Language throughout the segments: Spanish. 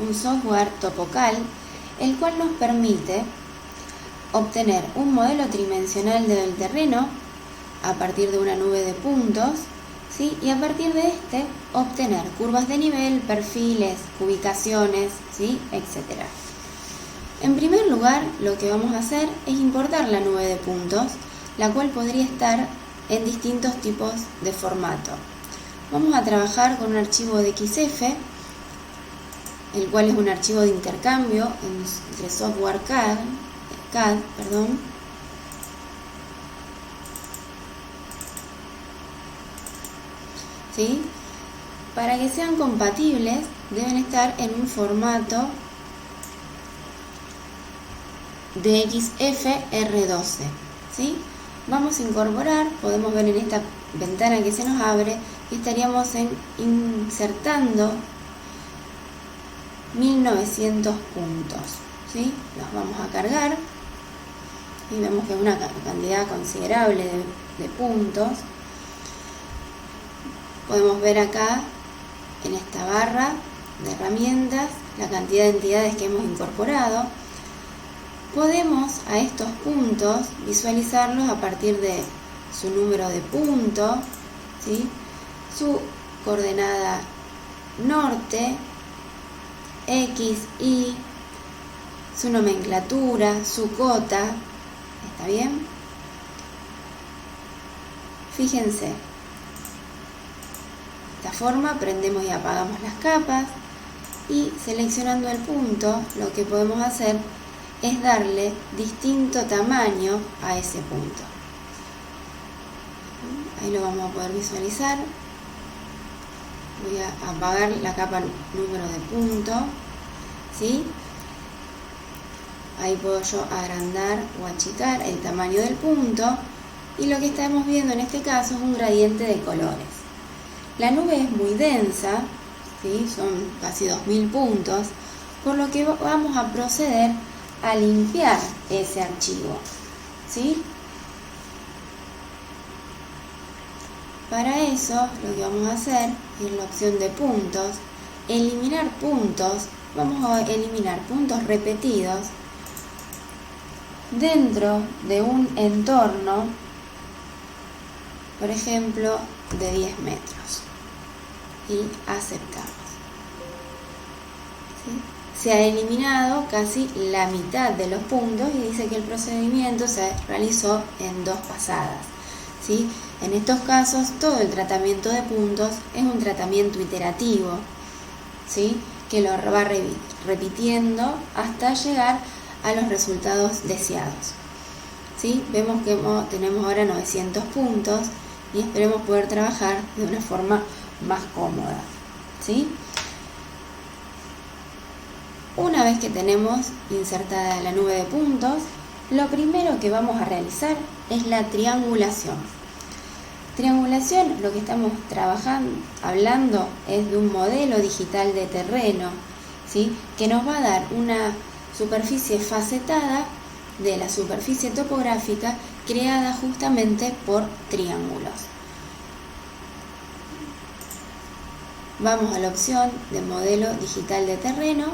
un software Topocal, el cual nos permite obtener un modelo tridimensional del terreno a partir de una nube de puntos, ¿sí? Y a partir de este obtener curvas de nivel, perfiles, ubicaciones, ¿sí? Etc. En primer lugar, lo que vamos a hacer es importar la nube de puntos, la cual podría estar en distintos tipos de formato. Vamos a trabajar con un archivo de XF, el cual es un archivo de intercambio entre software CAD, ¿sí? Para que sean compatibles deben estar en un formato de XFR12, ¿sí? Vamos a incorporar, podemos ver en esta ventana que se nos abre, estaríamos insertando 1900 puntos, ¿sí? Los vamos a cargar y vemos que es una cantidad considerable de puntos. Podemos ver acá en esta barra de herramientas la cantidad de entidades que hemos incorporado. Podemos a estos puntos visualizarlos a partir de su número de punto, ¿sí? Su coordenada norte, X, Y, su nomenclatura, su cota. ¿Está bien? Fíjense. De esta forma prendemos y apagamos las capas y seleccionando el punto lo que podemos hacer es darle distinto tamaño a ese punto. Ahí lo vamos a poder visualizar. Voy a apagar la capa número de punto, ¿sí? Ahí puedo yo agrandar o achicar el tamaño del punto y lo que estamos viendo en este caso es un gradiente de colores. La nube es muy densa, ¿sí? Son casi 2000 puntos, por lo que vamos a proceder a limpiar ese archivo, ¿sí? Para eso lo que vamos a hacer es la opción de puntos, eliminar puntos. Vamos a eliminar puntos repetidos dentro de un entorno, por ejemplo, de 10 metros y aceptamos, ¿sí? Se ha eliminado casi la mitad de los puntos y dice que el procedimiento se realizó en 2 pasadas, ¿sí? En estos casos todo el tratamiento de puntos es un tratamiento iterativo, ¿sí? Que lo va repitiendo hasta llegar a los resultados deseados, ¿sí? Vemos que tenemos ahora 900 puntos y esperemos poder trabajar de una forma más cómoda, ¿sí? Una vez que tenemos insertada la nube de puntos, lo primero que vamos a realizar es la triangulación. Triangulación, lo que estamos hablando es de un modelo digital de terreno, ¿sí? Que nos va a dar una superficie facetada de la superficie topográfica creada justamente por triángulos. Vamos a la opción de modelo digital de terreno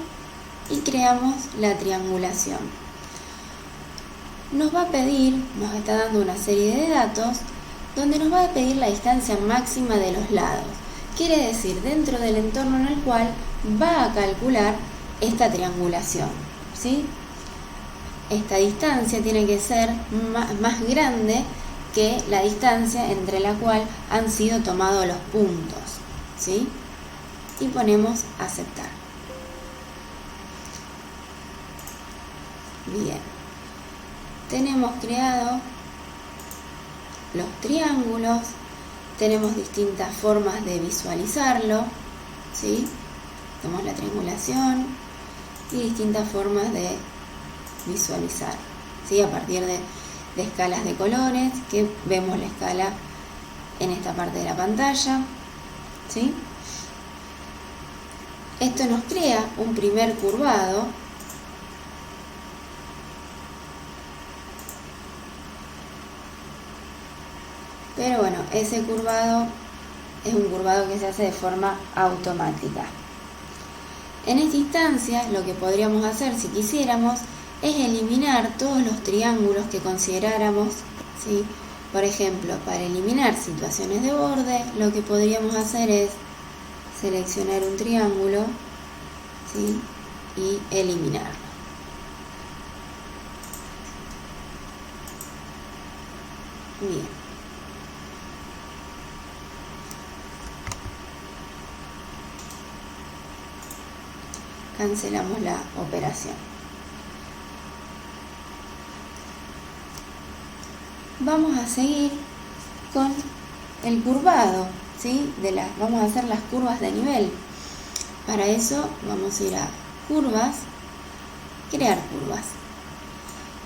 y creamos la triangulación. Nos va a pedir, nos está dando una serie de datos donde nos va a pedir la distancia máxima de los lados. Quiere decir, dentro del entorno en el cual va a calcular esta triangulación, ¿sí? Esta distancia tiene que ser más grande que la distancia entre la cual han sido tomados los puntos, ¿sí? Y ponemos aceptar. Bien, tenemos creado los triángulos, tenemos distintas formas de visualizarlo, ¿sí? Tenemos la triangulación y distintas formas de visualizar, ¿sí? A partir de escalas de colores, que vemos la escala en esta parte de la pantalla, ¿sí? Esto nos crea un primer curvado, pero bueno, ese curvado es un curvado que se hace de forma automática. En esta instancia, lo que podríamos hacer si quisiéramos es eliminar todos los triángulos que consideráramos, ¿sí? Por ejemplo, para eliminar situaciones de borde, lo que podríamos hacer es seleccionar un triángulo, ¿sí? Y eliminarlo. Bien. Cancelamos la operación. Vamos a seguir con el curvado, ¿sí? Vamos a hacer las curvas de nivel. Para eso vamos a ir a curvas, crear curvas.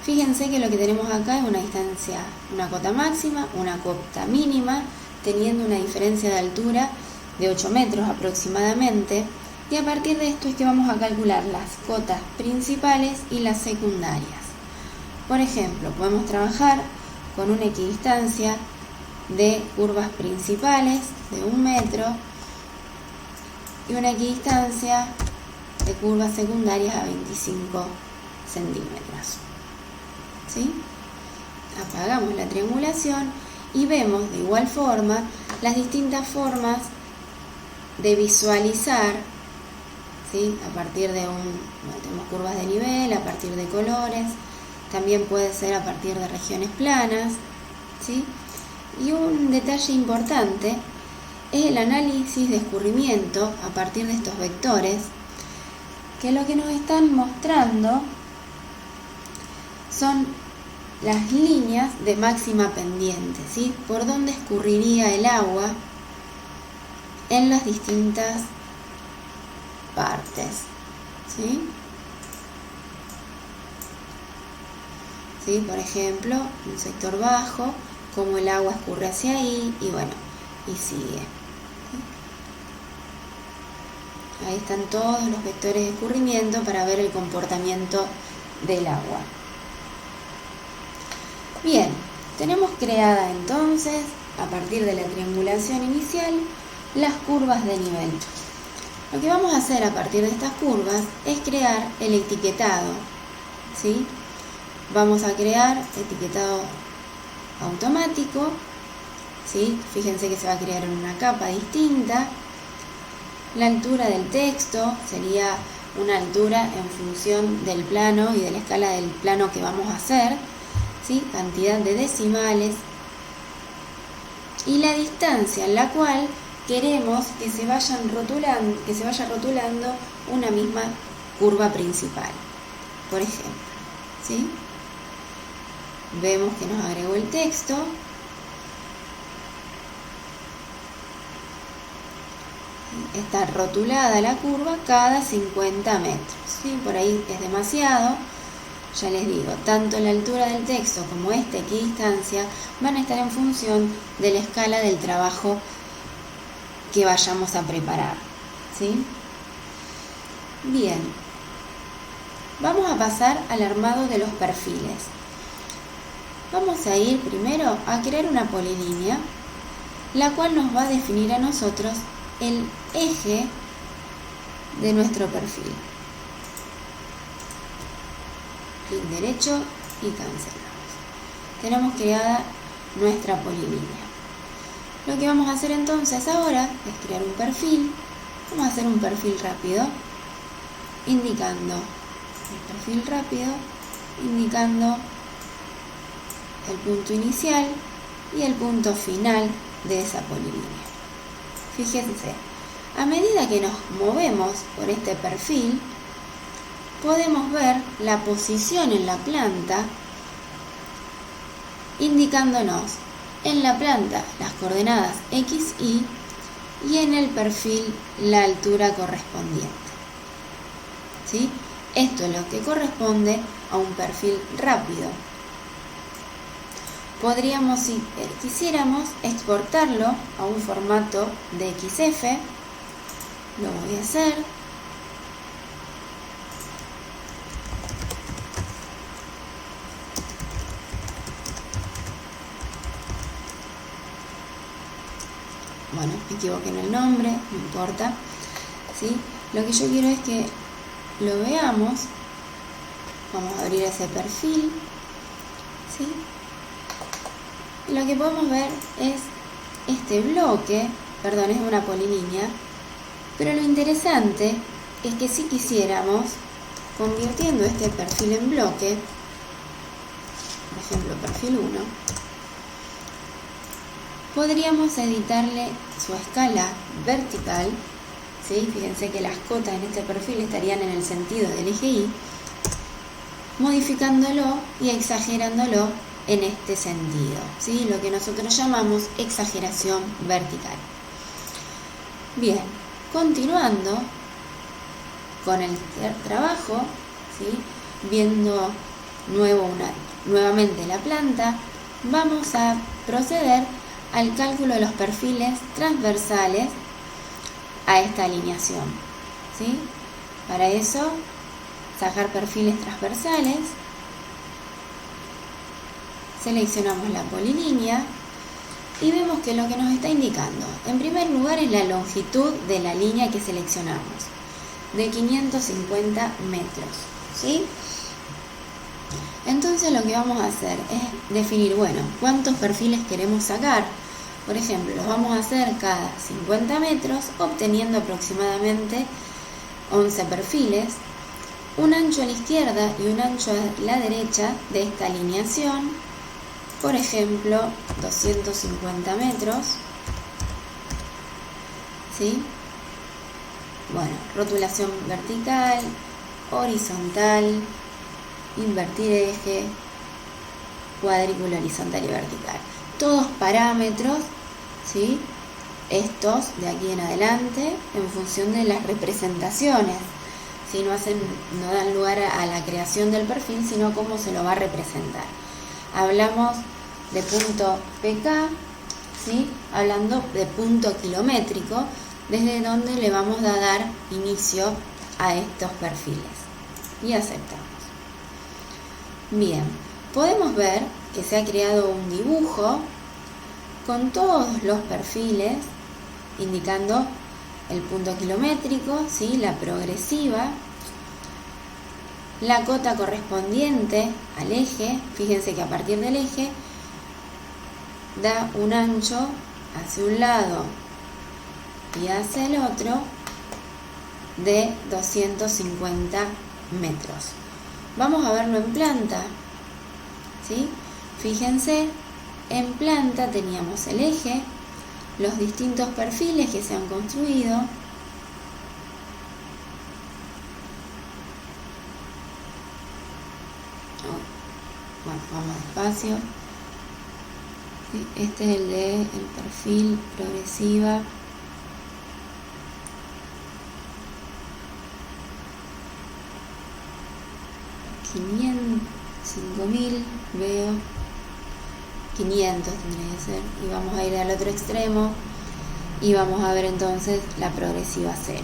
Fíjense que lo que tenemos acá es una distancia, una cota máxima, una cota mínima, teniendo una diferencia de altura de 8 metros aproximadamente. Y a partir de esto es que vamos a calcular las cotas principales y las secundarias. Por ejemplo, podemos trabajar con una equidistancia de curvas principales de 1 metro y una equidistancia de curvas secundarias a 25 centímetros. ¿Sí? Apagamos la triangulación y vemos de igual forma las distintas formas de visualizar, ¿sí? A partir de tenemos curvas de nivel, a partir de colores, también puede ser a partir de regiones planas, ¿sí? Y un detalle importante es el análisis de escurrimiento a partir de estos vectores, que lo que nos están mostrando son las líneas de máxima pendiente, ¿sí? Por donde escurriría el agua en las distintas partes, ¿sí? ¿Sí? Por ejemplo, un sector bajo, como el agua escurre hacia ahí y bueno, y sigue. ¿Sí? Ahí están todos los vectores de escurrimiento para ver el comportamiento del agua. Bien, tenemos creada entonces, a partir de la triangulación inicial, las curvas de nivel. Lo que vamos a hacer a partir de estas curvas es crear el etiquetado, ¿sí? Vamos a crear etiquetado automático, ¿sí? Fíjense que se va a crear en una capa distinta. La altura del texto sería una altura en función del plano y de la escala del plano que vamos a hacer, ¿sí? Cantidad de decimales y la distancia en la cual queremos que se vaya rotulando una misma curva principal, por ejemplo, ¿sí? Vemos que nos agregó el texto. Está rotulada la curva cada 50 metros, ¿sí? Por ahí es demasiado. Ya les digo, tanto la altura del texto como esta equidistancia van a estar en función de la escala del trabajo que vayamos a preparar, ¿sí? Bien, vamos a pasar al armado de los perfiles. Vamos a ir primero a crear una polilínea, la cual nos va a definir a nosotros el eje de nuestro perfil. Clic derecho y cancelamos. Tenemos creada nuestra polilínea. Lo que vamos a hacer entonces ahora es crear un perfil. Vamos a hacer un perfil rápido, indicando el perfil rápido, indicando el punto inicial y el punto final de esa polilínea. Fíjense, a medida que nos movemos por este perfil, podemos ver la posición en la planta, indicándonos en la planta las coordenadas X, Y y en el perfil la altura correspondiente, ¿sí? Esto es lo que corresponde a un perfil rápido. Podríamos, si quisiéramos, exportarlo a un formato de XF. Lo voy a hacer. Bueno, me equivoqué en el nombre, no importa, ¿sí? Lo que yo quiero es que lo veamos. Vamos a abrir ese perfil, ¿sí? Y lo que podemos ver es este bloque, perdón, es una polilínea, pero lo interesante es que si quisiéramos, convirtiendo este perfil en bloque, por ejemplo perfil 1, podríamos editarle su escala vertical, ¿sí? Fíjense que las cotas en este perfil estarían en el sentido del eje Y, modificándolo y exagerándolo en este sentido, ¿sí? Lo que nosotros llamamos exageración vertical. Bien, continuando con el trabajo, ¿sí? Viendo nuevamente la planta, vamos a proceder al cálculo de los perfiles transversales a esta alineación, ¿sí? Para eso, sacar perfiles transversales, seleccionamos la polilínea y vemos que lo que nos está indicando, en primer lugar, es la longitud de la línea que seleccionamos, de 550 metros, ¿sí? Entonces lo que vamos a hacer es definir, bueno, cuántos perfiles queremos sacar. Por ejemplo, los vamos a hacer cada 50 metros, obteniendo aproximadamente 11 perfiles, un ancho a la izquierda y un ancho a la derecha de esta alineación, por ejemplo, 250 metros, ¿sí? Bueno, rotulación vertical, horizontal, invertir eje, cuadrícula horizontal y vertical. Todos parámetros, ¿sí? Estos de aquí en adelante, en función de las representaciones. ¿Sí? No dan lugar a la creación del perfil, sino cómo se lo va a representar. Hablamos de punto PK, ¿sí? Hablando de punto kilométrico, desde donde le vamos a dar inicio a estos perfiles. Y aceptamos. Bien, podemos ver que se ha creado un dibujo con todos los perfiles, indicando el punto kilométrico, ¿sí? La progresiva, la cota correspondiente al eje. Fíjense que a partir del eje da un ancho hacia un lado y hacia el otro de 250 metros. Vamos a verlo en planta, ¿sí? Fíjense, en planta teníamos el eje, los distintos perfiles que se han construido, bueno, vamos despacio, ¿sí? Este es el perfil progresiva, $500, $5.000, veo 500 tendría que ser, y vamos a ir al otro extremo y vamos a ver entonces la progresiva 0.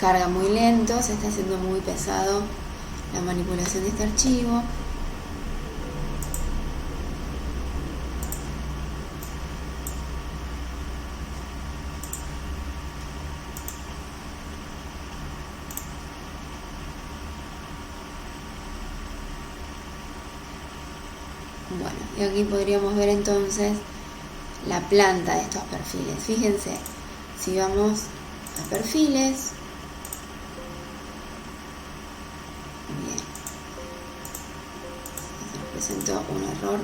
Carga muy lento, se está haciendo muy pesado la manipulación de este archivo. Bueno, y aquí podríamos ver entonces la planta de estos perfiles. Fíjense, si vamos a perfiles, bien, se nos presentó un error.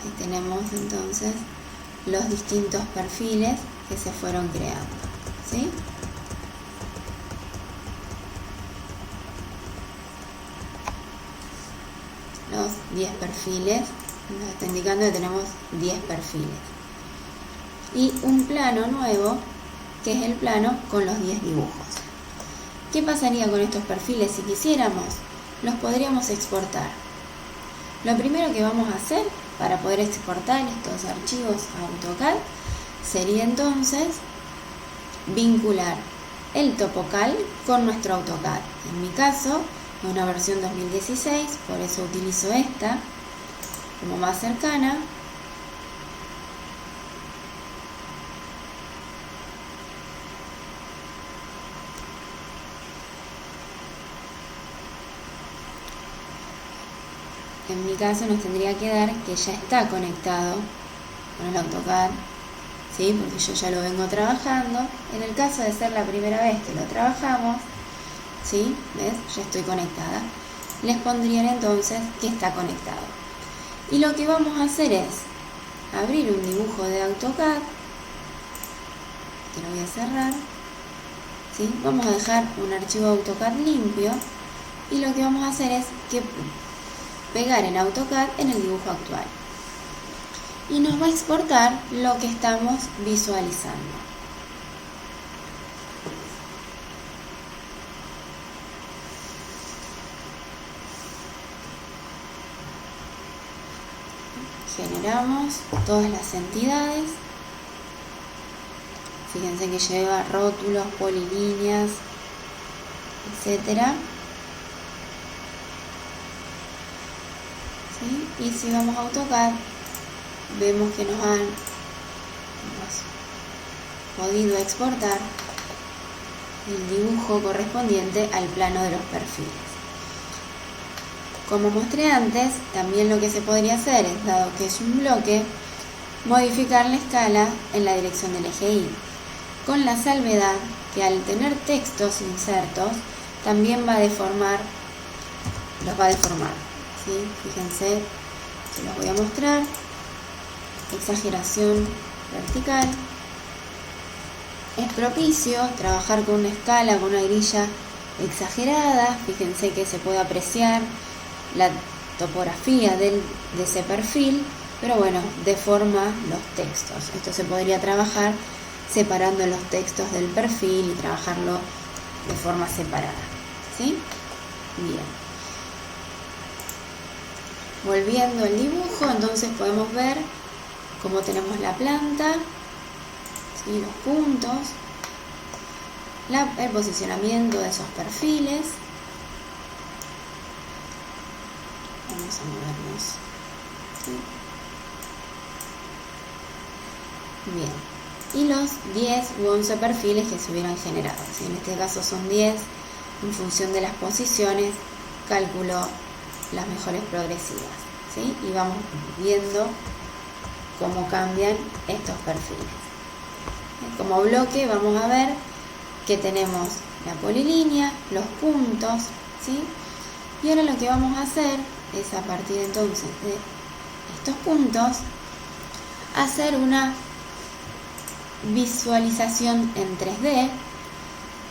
Ahí tenemos entonces los distintos perfiles que se fueron creando, ¿sí? Los 10 perfiles, nos está indicando que tenemos 10 perfiles. Y un plano nuevo, que es el plano con los 10 dibujos. ¿Qué pasaría con estos perfiles si quisiéramos? Los podríamos exportar. Lo primero que vamos a hacer para poder exportar estos archivos a AutoCAD sería entonces vincular el TopoCal con nuestro AutoCAD. En mi caso, es una versión 2016, por eso utilizo esta como más cercana. en mi caso nos tendría que dar que ya está conectado con el AutoCAD, ¿sí? Porque yo ya lo vengo trabajando. En el caso de ser la primera vez que lo trabajamos, ¿sí? ¿Ves? Ya estoy conectada. Les pondrían entonces que está conectado. Y lo que vamos a hacer es abrir un dibujo de AutoCAD, que lo voy a cerrar, ¿sí? Vamos a dejar un archivo AutoCAD limpio y lo que vamos a hacer es que pegar en AutoCAD en el dibujo actual. Y nos va a exportar lo que estamos visualizando. Generamos todas las entidades. Fíjense que lleva rótulos, polilíneas, etcétera. ¿Sí? Y si vamos a AutoCAD, vemos que nos han podido exportar el dibujo correspondiente al plano de los perfiles. Como mostré antes, también lo que se podría hacer es, dado que es un bloque, modificar la escala en la dirección del eje Y, con la salvedad que al tener textos insertos, también los va a deformar. ¿Sí? Fíjense, se los voy a mostrar. Exageración vertical. Es propicio trabajar con una escala, con una grilla exagerada. Fíjense que se puede apreciar la topografía de ese perfil, pero bueno, deforma los textos. Esto se podría trabajar separando los textos del perfil y trabajarlo de forma separada. ¿Sí? Bien. Volviendo al dibujo, entonces podemos ver cómo tenemos la planta, ¿sí? Los puntos, el posicionamiento de esos perfiles. Vamos a movernos. ¿Sí? Bien. Y los 10 u 11 perfiles que se hubieran generado. ¿Sí? En este caso son 10. En función de las posiciones, calculo las mejores progresivas. ¿Sí? Y vamos viendo cómo cambian estos perfiles. Como bloque vamos a ver que tenemos la polilínea, los puntos, ¿sí? Y ahora lo que vamos a hacer es, a partir entonces de estos puntos, hacer una visualización en 3D.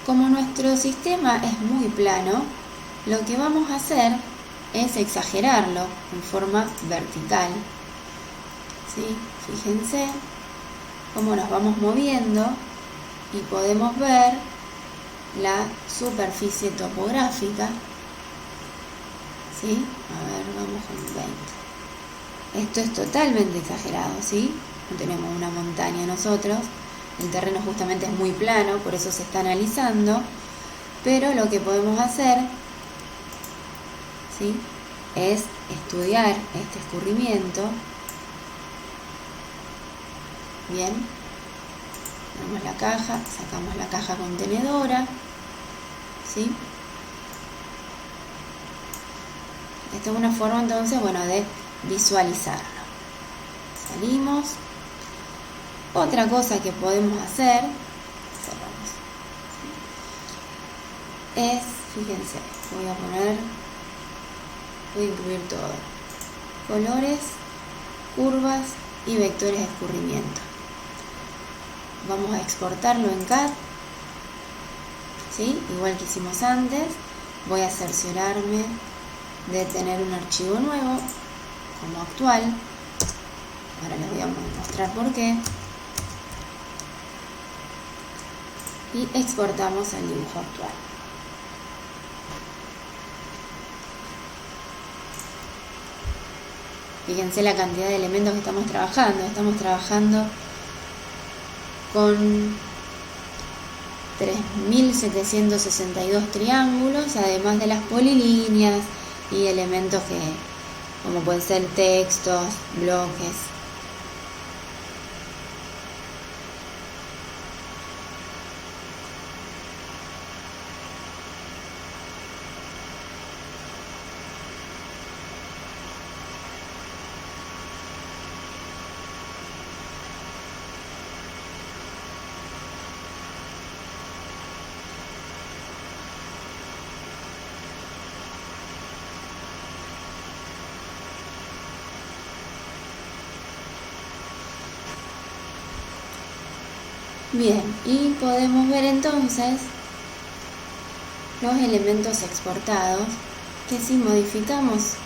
Como nuestro sistema es muy plano, lo que vamos a hacer es exagerarlo en forma vertical. ¿Sí? Fíjense cómo nos vamos moviendo y podemos ver la superficie topográfica. ¿Sí? A ver, vamos con 20. Esto es totalmente exagerado, ¿sí? No tenemos una montaña nosotros. El terreno justamente es muy plano, por eso se está analizando. Pero lo que podemos hacer, ¿sí?, es estudiar este escurrimiento. Bien. Tenemos la caja, sacamos la caja contenedora. ¿Sí? Esta es una forma entonces, bueno, de visualizarlo. Salimos. Otra cosa que podemos hacer, cerramos, es, fíjense, voy a incluir todo: colores, curvas y vectores de escurrimiento. Vamos a exportarlo en CAD, ¿sí? Igual que hicimos antes. Voy a cerciorarme de tener un archivo nuevo como actual. Ahora les voy a mostrar por qué. Y exportamos al dibujo actual. Fíjense la cantidad de elementos que estamos trabajando. Estamos trabajando con 3.762 triángulos, además de las polilíneas y elementos que, como pueden ser textos, bloques. Bien, y podemos ver entonces los elementos exportados, que si modificamos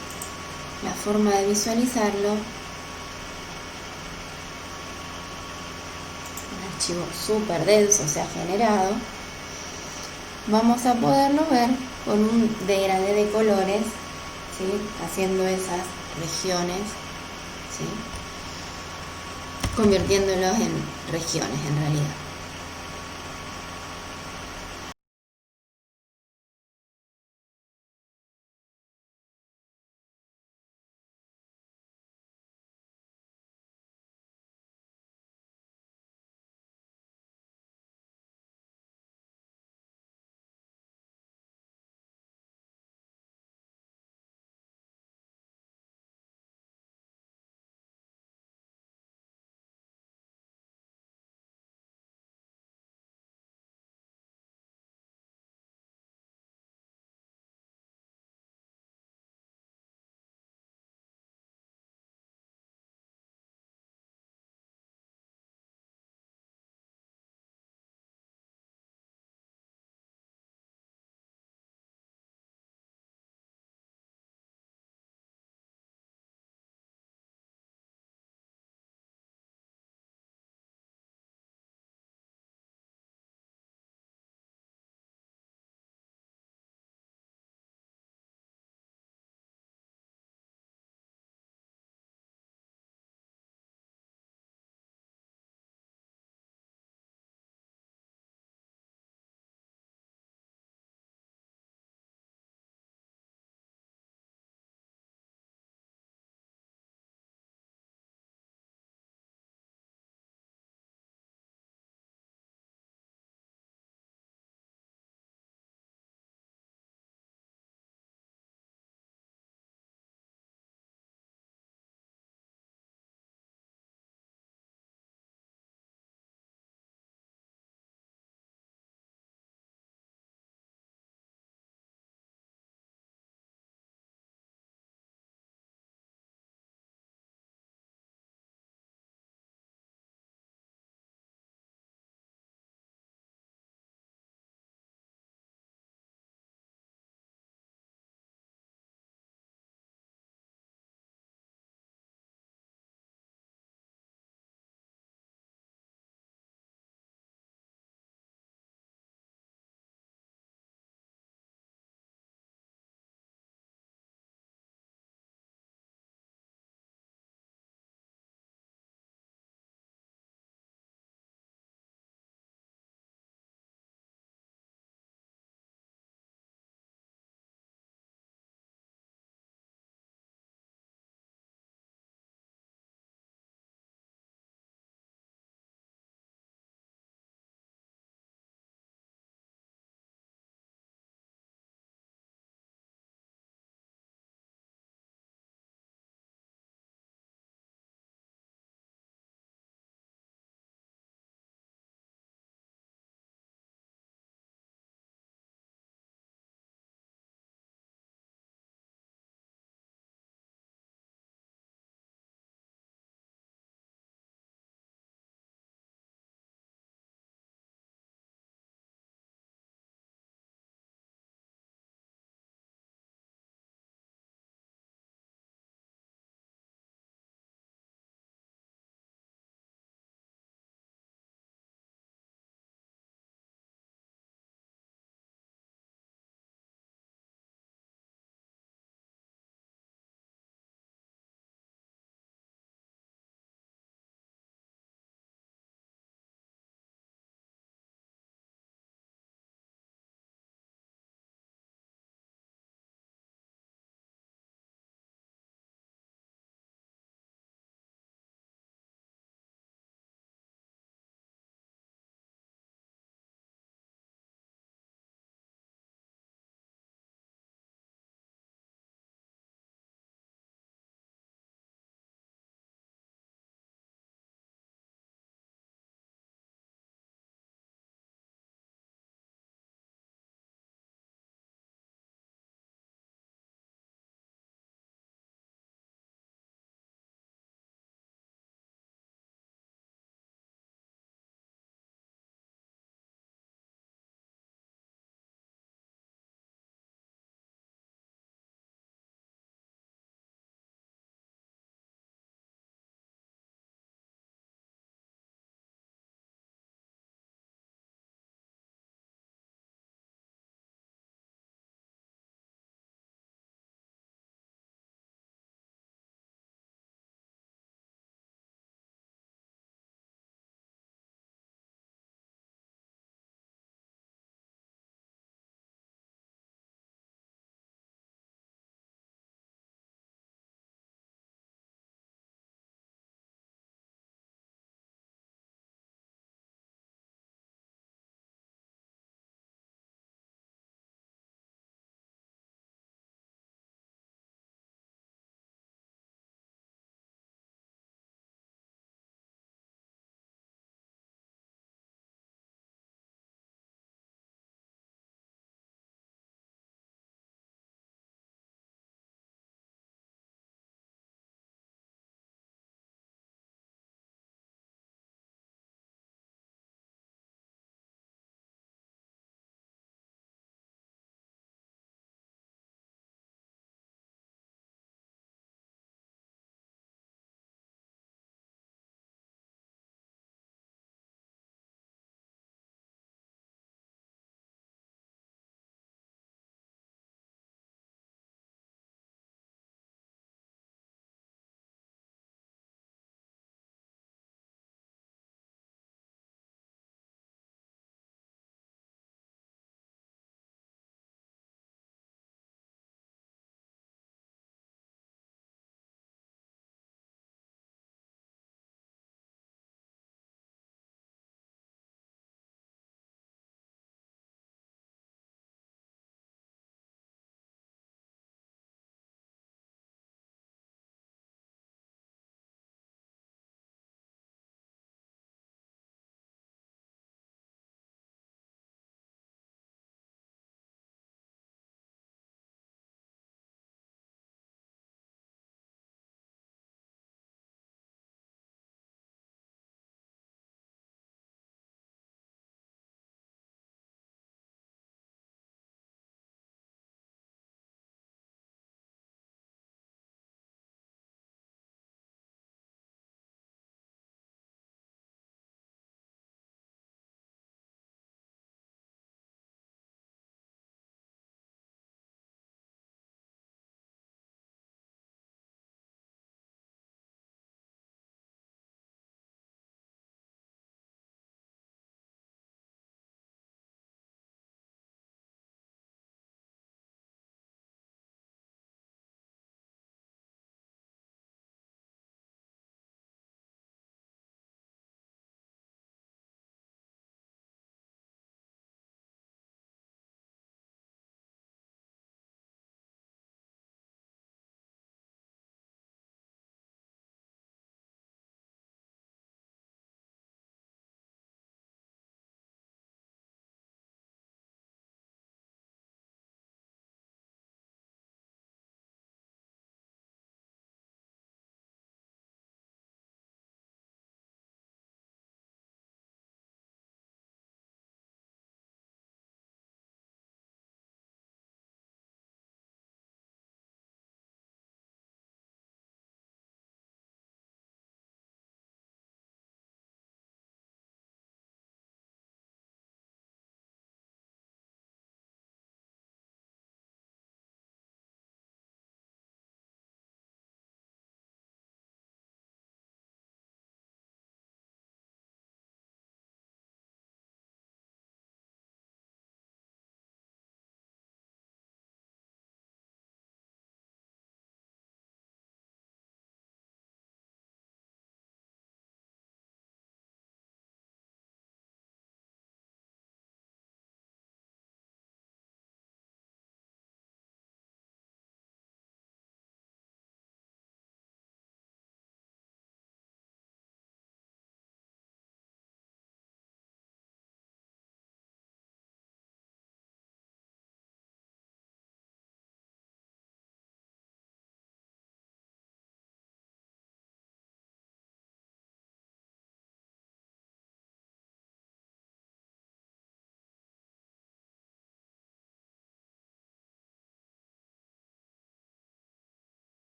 la forma de visualizarlo, un archivo súper denso se ha generado, vamos a poderlo ver con un degradé de colores, ¿sí? Haciendo esas regiones, ¿sí? Convirtiéndolos en regiones en realidad.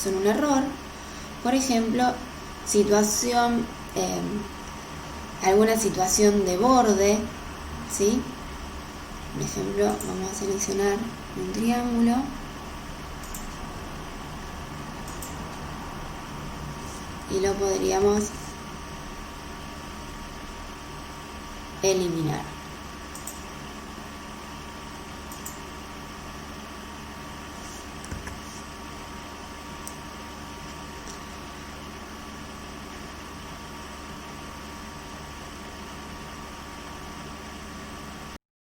son un error. Por ejemplo, alguna situación de borde, ¿sí? Por ejemplo, vamos a seleccionar un triángulo y lo podríamos eliminar.